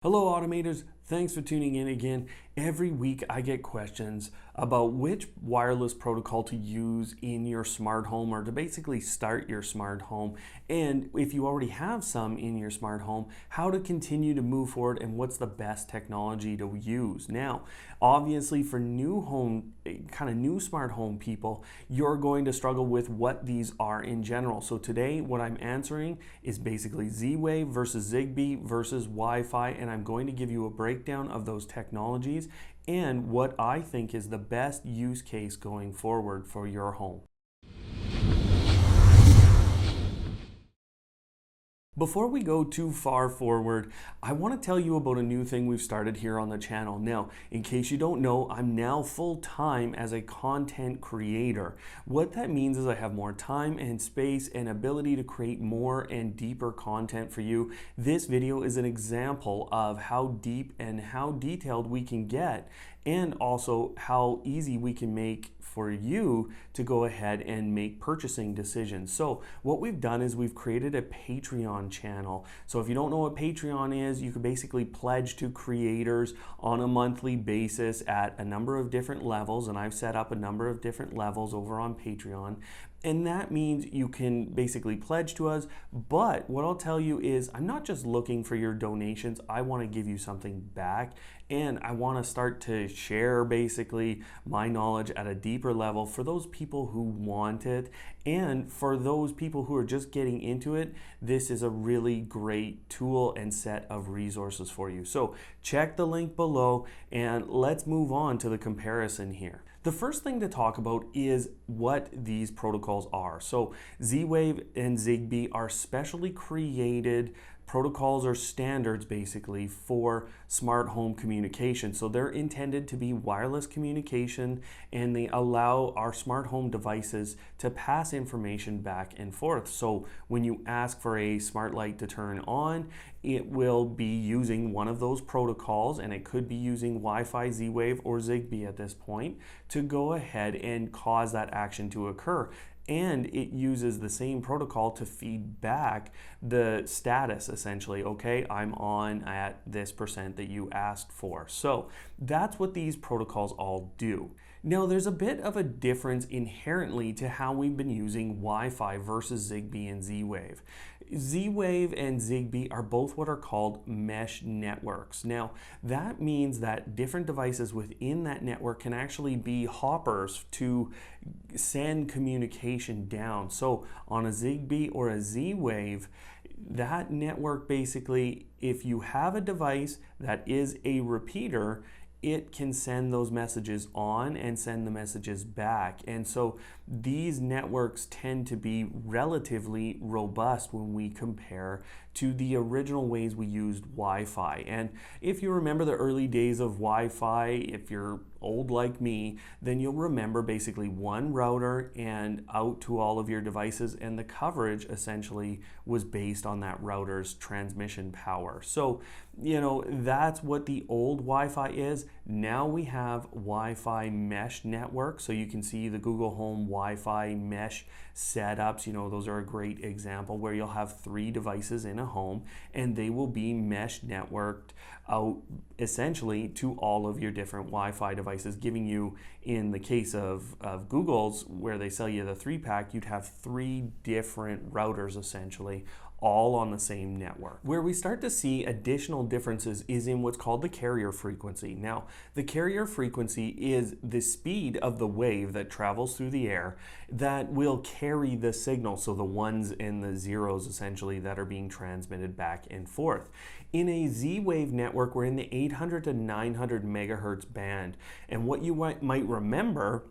Hello automators, thanks for tuning in again. Every week I get questions about which wireless protocol to use in your smart home or to basically start your smart home. And if you already have some in your smart home, how to continue to move forward and what's the best technology to use. Now, obviously for new smart home people, you're going to struggle with what these are in general. So today what I'm answering is basically Z-Wave versus ZigBee versus Wi-Fi, and I'm going to give you a breakdown of those technologies and what I think is the best use case going forward for your home. Before we go too far forward, I want to tell you about a new thing we've started here on the channel. Now, in case you don't know, I'm now full-time as a content creator. What that means is I have more time and space and ability to create more and deeper content for you. This video is an example of how deep and how detailed we can get, and also how easy we can make for you to go ahead and make purchasing decisions. So what we've done is we've created a Patreon channel. So if you don't know what Patreon is, you can basically pledge to creators on a monthly basis at a number of different levels, and I've set up a number of different levels over on Patreon. And that means you can basically pledge to us, but what I'll tell you is I'm not just looking for your donations. I want to give you something back, and I want to start to share basically my knowledge at a deeper level for those people who want it, and for those people who are just getting into it, this is a really great tool and set of resources for you. So check the link below and let's move on to the comparison here. The first thing to talk about is what these protocols are. So Z-Wave and ZigBee are specially created protocols or standards basically for smart home communication. So they're intended to be wireless communication, and they allow our smart home devices to pass information back and forth. So when you ask for a smart light to turn on, it will be using one of those protocols, and it could be using Wi-Fi, Z-Wave, or ZigBee at this point to go ahead and cause that action to occur. And it uses the same protocol to feed back the status essentially. Okay, I'm on at this percent that you asked for. So that's what these protocols all do. Now there's a bit of a difference inherently to how we've been using Wi-Fi versus ZigBee and Z-Wave. Z-Wave and ZigBee are both what are called mesh networks. Now that means that different devices within that network can actually be hoppers to send communication down. So on a ZigBee or a Z-Wave, that network basically, if you have a device that is a repeater, it can send those messages on and send the messages back. And so these networks tend to be relatively robust when we compare to the original ways we used Wi-Fi. And if you remember the early days of Wi-Fi, if you're old like me, then you'll remember basically one router and out to all of your devices, and the coverage essentially was based on that router's transmission power. So, you know, that's what the old Wi-Fi is. Now we have Wi-Fi mesh network. So you can see the Google Home Wi-Fi mesh setups. You know, those are a great example where you'll have 3 devices in a home and they will be mesh networked out essentially to all of your different Wi-Fi devices, giving you, in the case of Google's, where they sell you the 3-pack, you'd have 3 different routers essentially, all on the same network. Where we start to see additional differences is in what's called the carrier frequency. Now, the carrier frequency is the speed of the wave that travels through the air that will carry the signal, so the ones and the zeros essentially that are being transmitted back and forth. In a Z-Wave network, we're in the 800 to 900 megahertz band, and what you might remember,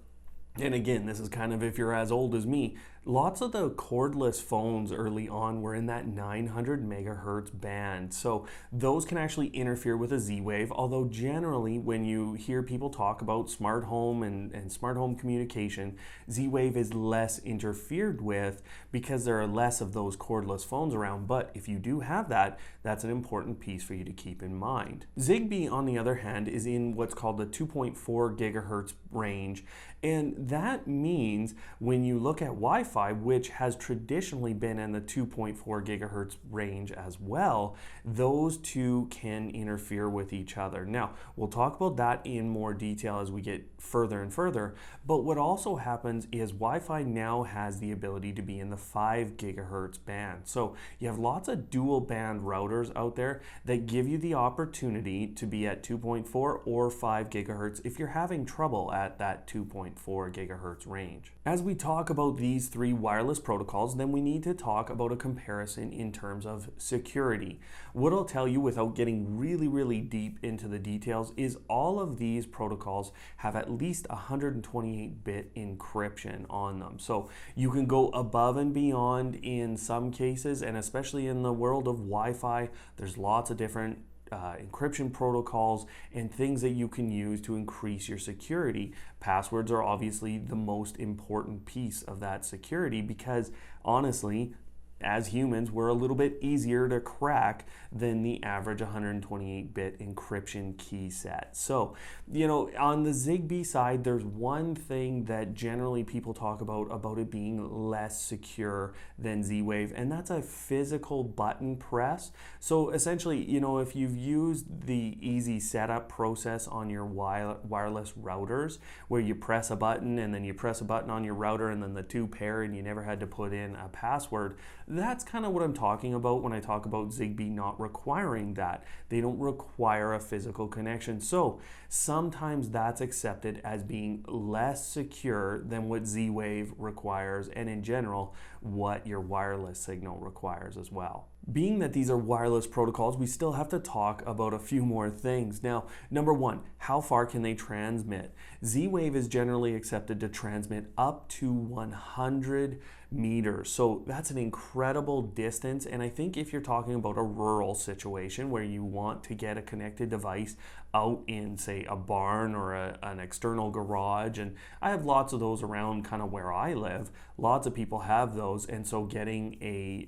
and again, this is kind of if you're as old as me, lots of the cordless phones early on were in that 900 megahertz band. So those can actually interfere with a Z-Wave, although generally when you hear people talk about smart home and smart home communication, Z-Wave is less interfered with because there are less of those cordless phones around. But if you do have that, that's an important piece for you to keep in mind. ZigBee, on the other hand, is in what's called the 2.4 gigahertz range. And that means when you look at Wi-Fi, Wi-Fi, which has traditionally been in the 2.4 gigahertz range as well, those two can interfere with each other. Now, we'll talk about that in more detail as we get further and further, but what also happens is Wi-Fi now has the ability to be in the 5 gigahertz band. So you have lots of dual band routers out there that give you the opportunity to be at 2.4 or 5 gigahertz if you're having trouble at that 2.4 gigahertz range. As we talk about these three wireless protocols, then we need to talk about a comparison in terms of security. What I'll tell you without getting really deep into the details is all of these protocols have at least 128-bit encryption on them. So you can go above and beyond in some cases, and especially in the world of Wi-Fi, there's lots of different encryption protocols and things that you can use to increase your security. Passwords are obviously the most important piece of that security because honestly, as humans, we're a little bit easier to crack than the average 128-bit encryption key set. So, on the ZigBee side, there's one thing that generally people talk about it being less secure than Z-Wave, and that's a physical button press. So essentially, if you've used the easy setup process on your wireless routers, where you press a button and then you press a button on your router and then the two pair and you never had to put in a password, that's kind of what I'm talking about when I talk about ZigBee not requiring that. They don't require a physical connection. So sometimes that's accepted as being less secure than what Z-Wave requires, and in general, what your wireless signal requires as well. Being that these are wireless protocols, we still have to talk about a few more things. Now, number one, how far can they transmit? Z-Wave is generally accepted to transmit up to 100 meters. So that's an incredible distance. And I think if you're talking about a rural situation where you want to get a connected device out in, say, a barn or an external garage, and I have lots of those around kind of where I live, lots of people have those, and so getting a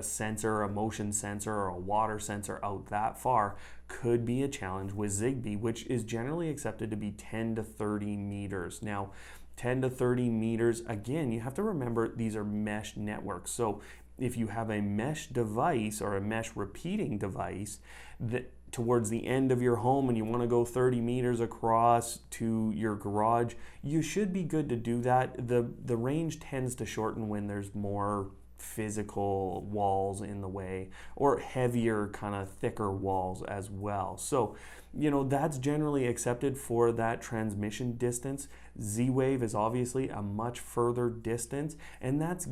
sensor, a motion sensor, or a water sensor out that far could be a challenge with ZigBee, which is generally accepted to be 10 to 30 meters. Now, 10 to 30 meters, again, you have to remember these are mesh networks. So if you have a mesh device or a mesh repeating device that towards the end of your home and you want to go 30 meters across to your garage, you should be good to do that. The range tends to shorten when there's more physical walls in the way, or heavier, kind of thicker walls as well. So, that's generally accepted for that transmission distance. Z-Wave is obviously a much further distance, and that's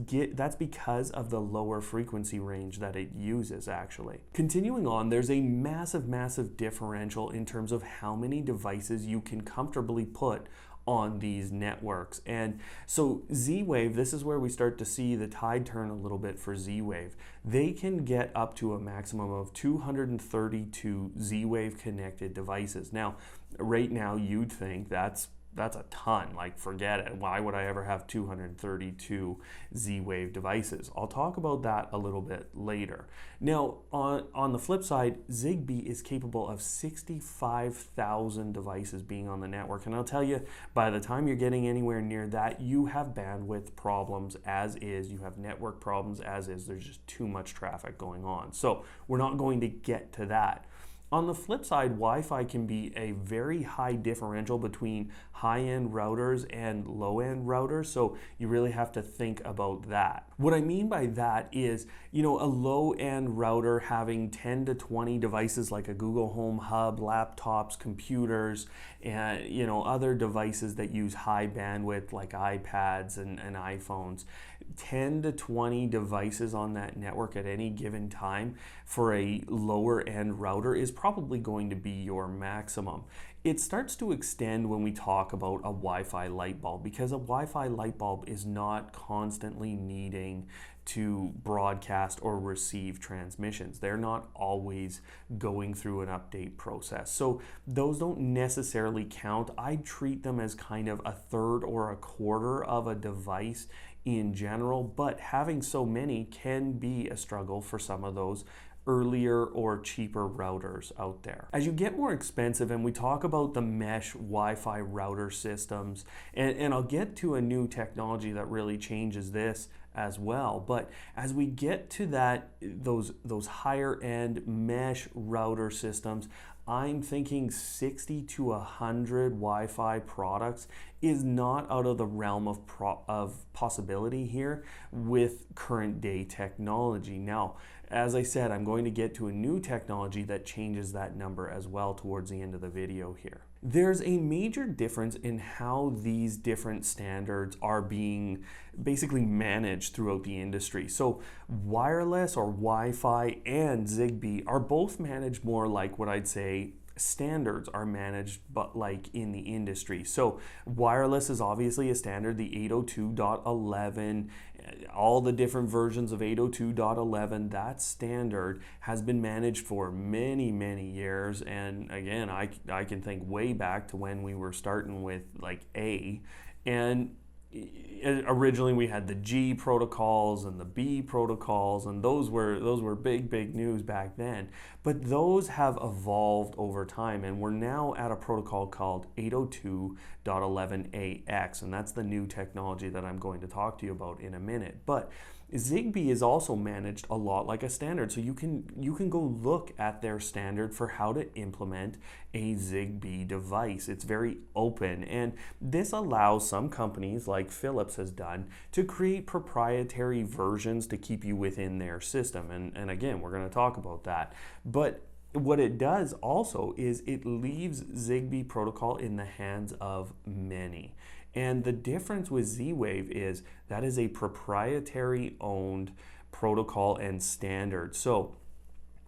because of the lower frequency range that it uses actually. Continuing on, there's a massive differential in terms of how many devices you can comfortably put on these networks. And so Z-Wave, this is where we start to see the tide turn a little bit for Z-Wave. They can get up to a maximum of 232 Z-Wave connected devices. Now, right now you'd think that's a ton, like forget it. Why would I ever have 232 Z-Wave devices? I'll talk about that a little bit later. Now, on the flip side, ZigBee is capable of 65,000 devices being on the network. And I'll tell you, by the time you're getting anywhere near that, you have bandwidth problems as is, you have network problems as is, there's just too much traffic going on. So we're not going to get to that. On the flip side, Wi-Fi can be a very high differential between high-end routers and low-end routers, so you really have to think about that. What I mean by that is, a low-end router having 10 to 20 devices like a Google Home Hub, laptops, computers, and other devices that use high bandwidth like iPads and iPhones. 10 to 20 devices on that network at any given time for a lower end router is probably going to be your maximum. It starts to extend when we talk about a Wi-Fi light bulb, because a Wi-Fi light bulb is not constantly needing to broadcast or receive transmissions. They're not always going through an update process. So those don't necessarily count. I treat them as kind of a third or a quarter of a device in general, but having so many can be a struggle for some of those earlier or cheaper routers out there. As you get more expensive, and we talk about the mesh Wi-Fi router systems, and I'll get to a new technology that really changes this as well. But as we get to those higher end mesh router systems, I'm thinking 60 to 100 Wi-Fi products is not out of the realm of possibility here with current day technology. Now, as I said, I'm going to get to a new technology that changes that number as well towards the end of the video here. There's a major difference in how these different standards are being basically managed throughout the industry. So wireless or Wi-Fi and ZigBee are both managed more like what I'd say standards are managed, but like in the industry. So wireless is obviously a standard, the 802.11, all the different versions of 802.11, that standard has been managed for many, many years. And again, I can think way back to when we were starting with like A, and originally we had the G protocols and the B protocols, and those were big news back then. But those have evolved over time, and we're now at a protocol called 802.11ax, and that's the new technology that I'm going to talk to you about in a minute. But ZigBee is also managed a lot like a standard, so you can go look at their standard for how to implement a ZigBee device. It's very open, and this allows some companies like Philips has done to create proprietary versions to keep you within their system, and again, we're going to talk about that. But what it does also is it leaves ZigBee protocol in the hands of many. And the difference with Z-Wave is that is a proprietary owned protocol and standard. So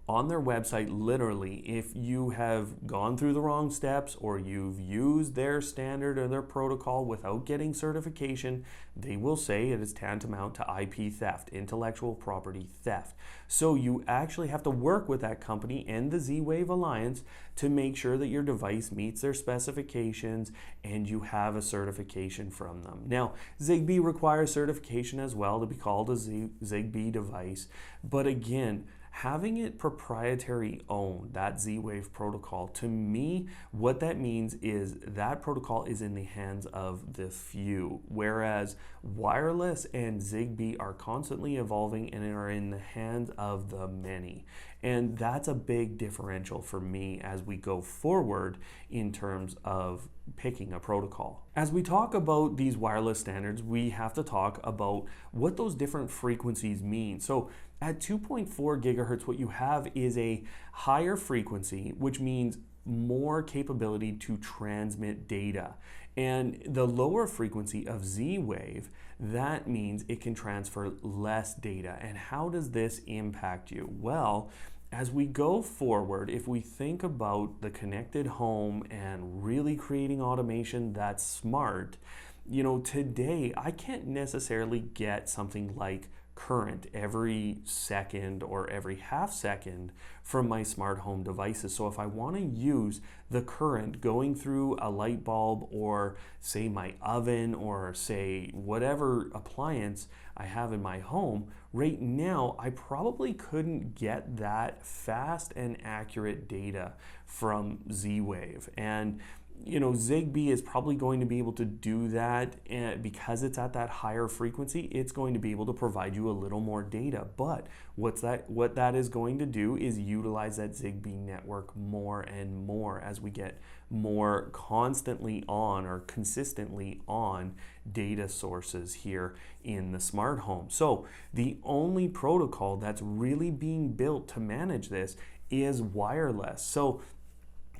on their website, literally, if you have gone through the wrong steps or you've used their standard or their protocol without getting certification, they will say it is tantamount to IP theft, intellectual property theft. So you actually have to work with that company and the Z-Wave Alliance to make sure that your device meets their specifications and you have a certification from them. Now, ZigBee requires certification as well to be called a ZigBee device, but again, having it proprietary owned, that Z-Wave protocol, to me, what that means is that protocol is in the hands of the few, whereas wireless and ZigBee are constantly evolving and are in the hands of the many. And that's a big differential for me as we go forward in terms of picking a protocol. As we talk about these wireless standards, we have to talk about what those different frequencies mean. So at 2.4 gigahertz, what you have is a higher frequency, which means more capability to transmit data. And the lower frequency of Z-Wave, that means it can transfer less data. And how does this impact you? Well, as we go forward, if we think about the connected home and really creating automation that's smart, you know, today I can't necessarily get something like current every second or every half second from my smart home devices. So if I want to use the current going through a light bulb or say my oven or say whatever appliance I have in my home, right now I probably couldn't get that fast and accurate data from Z-Wave. And you know, ZigBee is probably going to be able to do that, and because it's at that higher frequency, it's going to be able to provide you a little more data. But what that is going to do is utilize that ZigBee network more and more as we get more constantly on or consistently on data sources here in the smart home. So the only protocol that's really being built to manage this is wireless. So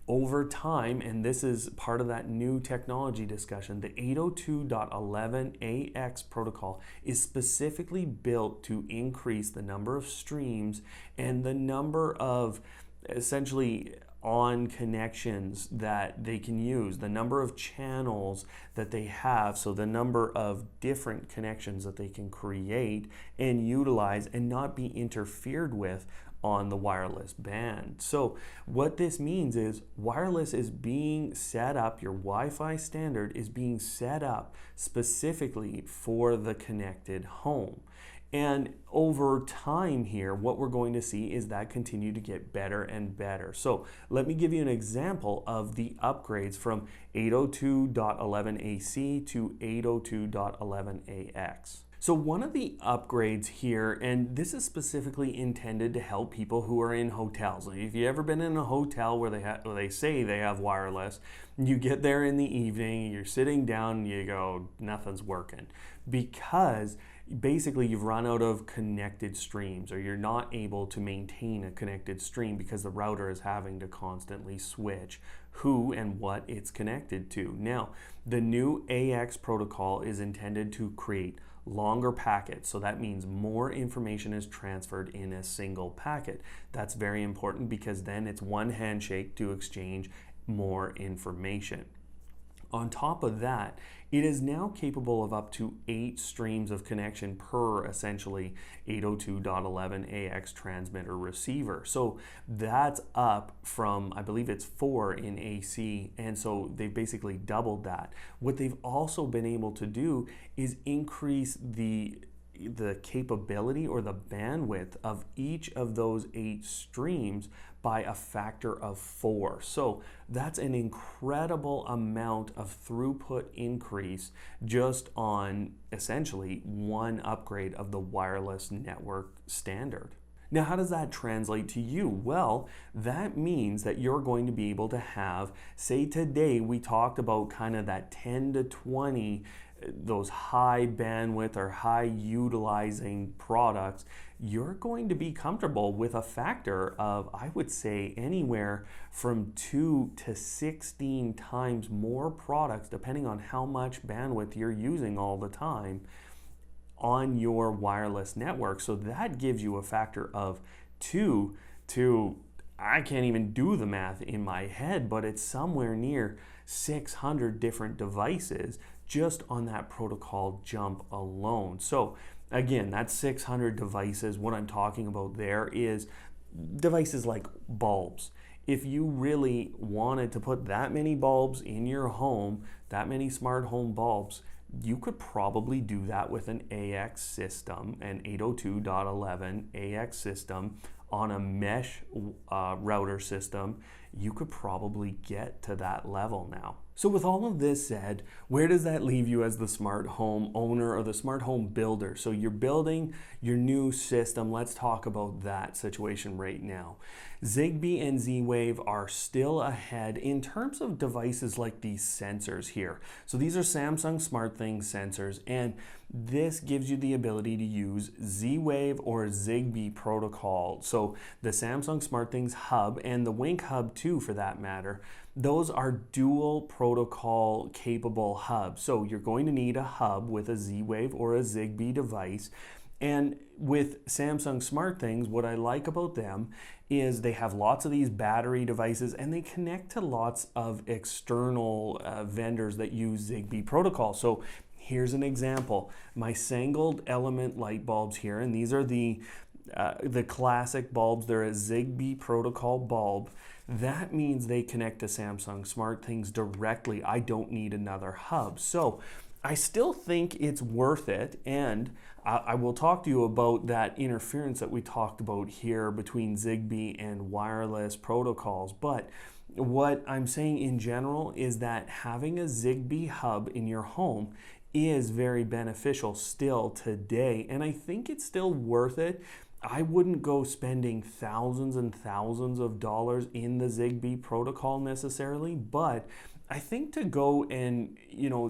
over time, and this is part of that new technology discussion, the 802.11ax protocol is specifically built to increase the number of streams and the number of essentially on connections that they can use, the number of channels that they have, so the number of different connections that they can create and utilize and not be interfered with on the wireless band. So what this means is wireless is being set up, your Wi-Fi standard is being set up specifically for the connected home. And over time here, what we're going to see is that continue to get better and better. So let me give you an example of the upgrades from 802.11ac to 802.11ax. So one of the upgrades here, and this is specifically intended to help people who are in hotels. If you've ever been in a hotel where they say they have wireless, you get there in the evening, you're sitting down, and you go, nothing's working. Because basically you've run out of connected streams, or you're not able to maintain a connected stream because the router is having to constantly switch who and what it's connected to. Now, the new AX protocol is intended to create longer packets, so that means more information is transferred in a single packet. That's very important because then it's one handshake to exchange more information. On top of that, it is now capable of up to 8 streams of connection per essentially 802.11ax transmitter receiver. So that's up from, I believe it's 4 in AC, and so they've basically doubled that. What they've also been able to do is increase the capability or the bandwidth of each of those 8 streams by a factor of 4. So that's an incredible amount of throughput increase just on essentially one upgrade of the wireless network standard. Now, how does that translate to you? Well, that means that you're going to be able to have, say today we talked about kind of that 10 to 20 those high bandwidth or high utilizing products, you're going to be comfortable with a factor of, I would say, anywhere from 2 to 16 times more products, depending on how much bandwidth you're using all the time on your wireless network. So that gives you a factor of 2 to, I can't even do the math in my head, but it's somewhere near 600 different devices just on that protocol jump alone. So again, that's 600 devices. What I'm talking about there is devices like bulbs. If you really wanted to put that many bulbs in your home, that many smart home bulbs, you could probably do that with an AX system, an 802.11 AX system on a mesh router system. You could probably get to that level now. So with all of this said, where does that leave you as the smart home owner or the smart home builder? So you're building your new system. Let's talk about that situation right now. ZigBee and Z-Wave are still ahead in terms of devices like these sensors here. So these are Samsung SmartThings sensors, and this gives you the ability to use Z-Wave or ZigBee protocol. So the Samsung SmartThings hub and the Wink hub too, for that matter, those are dual protocol capable hubs. So you're going to need a hub with a Z-Wave or a ZigBee device. And with Samsung SmartThings, what I like about them is they have lots of these battery devices and they connect to lots of external vendors that use ZigBee protocol. So here's an example. My Sangled Element light bulbs here, and these are the classic bulbs. They're a ZigBee protocol bulb. That means they connect to Samsung SmartThings directly. I don't need another hub. So I still think it's worth it, and I will talk to you about that interference that we talked about here between ZigBee and wireless protocols. But what I'm saying in general is that having a ZigBee hub in your home is very beneficial still today, and I think it's still worth it. I wouldn't go spending thousands and thousands of dollars in the ZigBee protocol necessarily, but I think to go and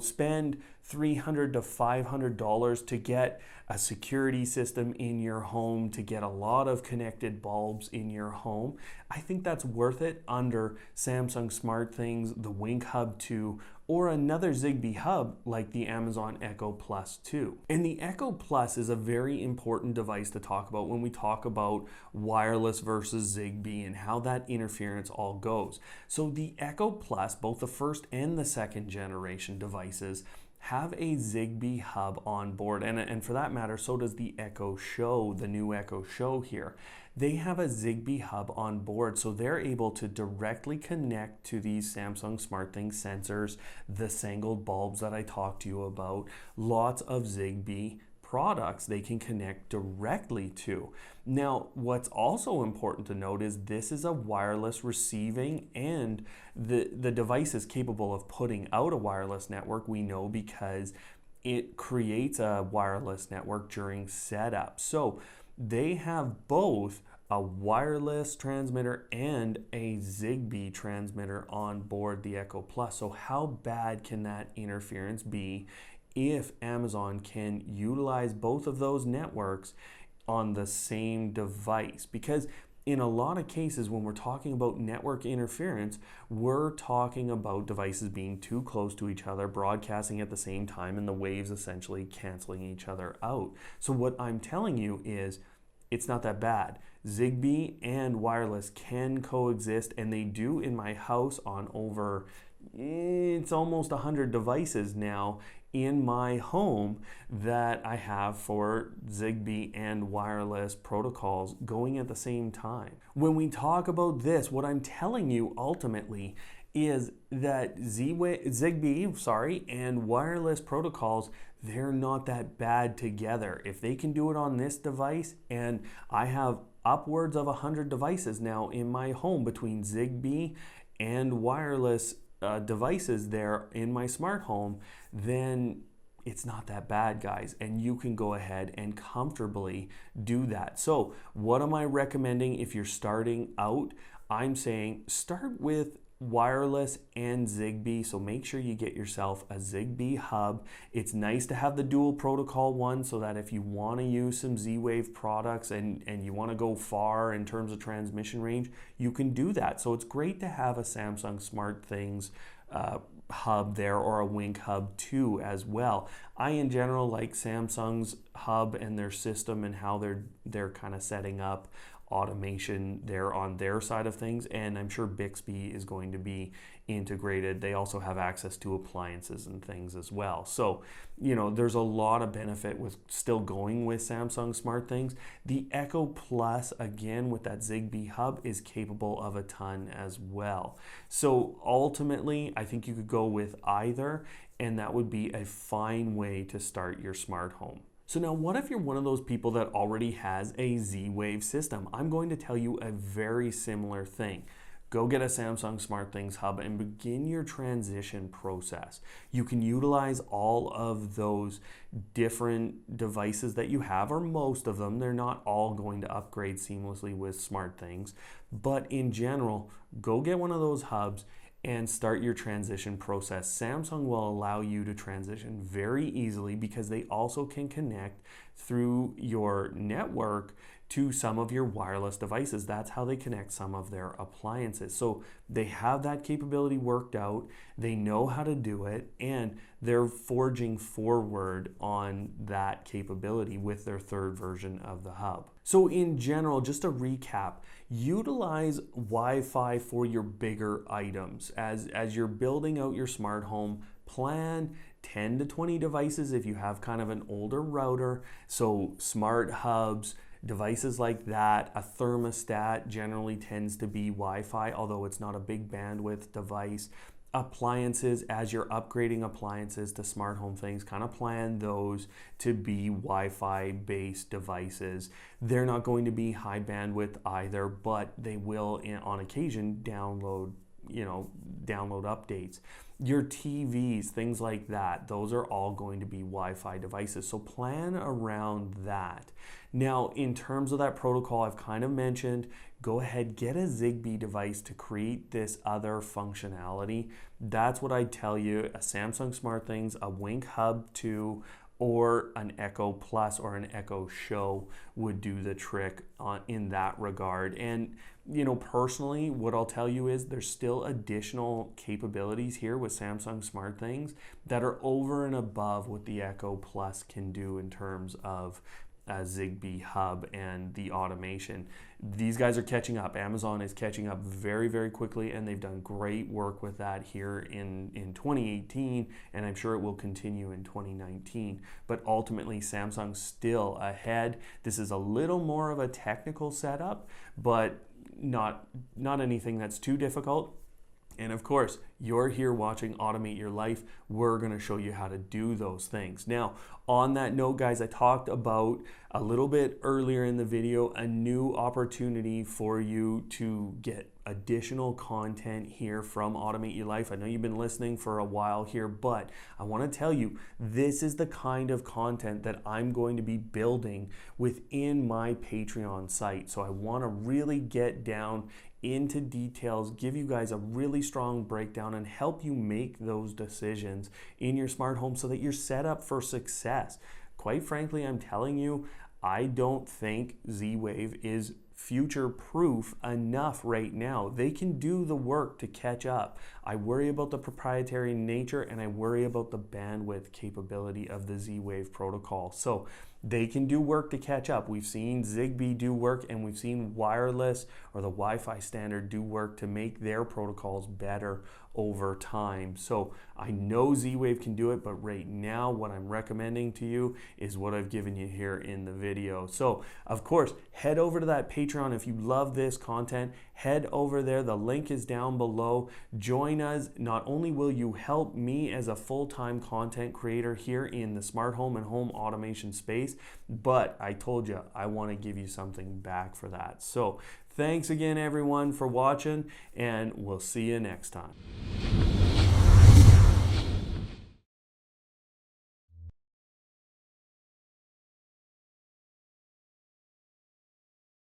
spend $300 to $500 to get a security system in your home, to get a lot of connected bulbs in your home, I think that's worth it under Samsung SmartThings, the Wink Hub 2, or another ZigBee hub like the Amazon Echo Plus 2. And the Echo Plus is a very important device to talk about when we talk about wireless versus ZigBee and how that interference all goes. So the Echo Plus, both the first and the second generation devices, have a ZigBee hub on board, and for that matter, so does the Echo Show, the new Echo Show here. They have a ZigBee hub on board, so they're able to directly connect to these Samsung SmartThings sensors, the Sangled bulbs that I talked to you about, lots of ZigBee products they can connect directly to. Now, what's also important to note is this is a wireless receiving, and the device is capable of putting out a wireless network, we know, because it creates a wireless network during setup. So they have both a wireless transmitter and a ZigBee transmitter on board the Echo Plus. So how bad can that interference be if Amazon can utilize both of those networks on the same device? Because in a lot of cases, when we're talking about network interference, we're talking about devices being too close to each other, broadcasting at the same time, and the waves essentially canceling each other out. So what I'm telling you is it's not that bad. ZigBee and wireless can coexist, and they do in my house on over, it's almost 100 devices now in my home that I have for ZigBee and wireless protocols going at the same time. When we talk about this, what I'm telling you ultimately is that ZigBee, and wireless protocols, they're not that bad together. If they can do it on this device, and I have upwards of 100 devices now in my home between ZigBee and wireless devices there in my smart home, then it's not that bad, guys, and you can go ahead and comfortably do that. So what am I recommending if you're starting out? I'm saying start with wireless and ZigBee. So make sure you get yourself a ZigBee hub. It's nice to have the dual protocol one, so that if you want to use some Z-Wave products and you want to go far in terms of transmission range, you can do that. So it's great to have a Samsung SmartThings hub there, or a Wink hub too as well. I in general like Samsung's hub and their system and how they're kind of setting up automation there on their side of things, and I'm sure Bixby is going to be integrated. They also have access to appliances and things as well. So, there's a lot of benefit with still going with Samsung SmartThings. The Echo Plus, again, with that ZigBee hub, is capable of a ton as well. So ultimately, I think you could go with either, and that would be a fine way to start your smart home. So now, what if you're one of those people that already has a Z-Wave system? I'm going to tell you a very similar thing. Go get a Samsung SmartThings hub and begin your transition process. You can utilize all of those different devices that you have, or most of them. They're not all going to upgrade seamlessly with SmartThings, but in general, go get one of those hubs and start your transition process. Samsung will allow you to transition very easily because they also can connect through your network to some of your wireless devices. That's how they connect some of their appliances. So they have that capability worked out, they know how to do it, and they're forging forward on that capability with their third version of the hub. So in general, just to recap, utilize Wi-Fi for your bigger items. As you're building out your smart home, plan 10 to 20 devices if you have kind of an older router. So smart hubs, devices like that. A thermostat generally tends to be Wi-Fi, although it's not a big bandwidth device. Appliances, as you're upgrading appliances to smart home things, kind of plan those to be Wi-Fi based devices. They're not going to be high bandwidth either, but they will on occasion download updates. Your TVs, things like that, those are all going to be Wi-Fi devices. So plan around that. Now, in terms of that protocol I've kind of mentioned, go ahead, get a ZigBee device to create this other functionality. That's what I'd tell you. A Samsung SmartThings, a Wink Hub 2, or an Echo Plus or an Echo Show would do the trick in that regard. And personally, what I'll tell you is there's still additional capabilities here with Samsung SmartThings that are over and above what the Echo Plus can do in terms of a ZigBee hub and the automation. These guys are catching up. Amazon is catching up very, very quickly, and they've done great work with that here in 2018, and I'm sure it will continue in 2019. But ultimately, Samsung's still ahead. This is a little more of a technical setup, but not anything that's too difficult. And of course, you're here watching Automate Your Life. We're going to show you how to do those things. Now, on that note, guys, I talked about a little bit earlier in the video a new opportunity for you to get additional content here from Automate Your Life. I know you've been listening for a while here, but I want to tell you, this is the kind of content that I'm going to be building within my Patreon site. So I want to really get down into details, give you guys a really strong breakdown, and help you make those decisions in your smart home so that you're set up for success. Quite frankly, I'm telling you, I don't think Z-Wave is future-proof enough right now. They can do the work to catch up. I worry about the proprietary nature, and I worry about the bandwidth capability of the Z-Wave protocol. So they can do work to catch up. We've seen ZigBee do work, and we've seen wireless or the Wi-Fi standard do work to make their protocols better over time. So I know Z-Wave can do it, but right now what I'm recommending to you is what I've given you here in the video. So of course, head over to that Patreon. If you love this content, head over there. The link is down below. Join us. Not only will you help me as a full-time content creator here in the smart home and home automation space, but I told you I want to give you something back for that. So thanks again, everyone, for watching, and we'll see you next time.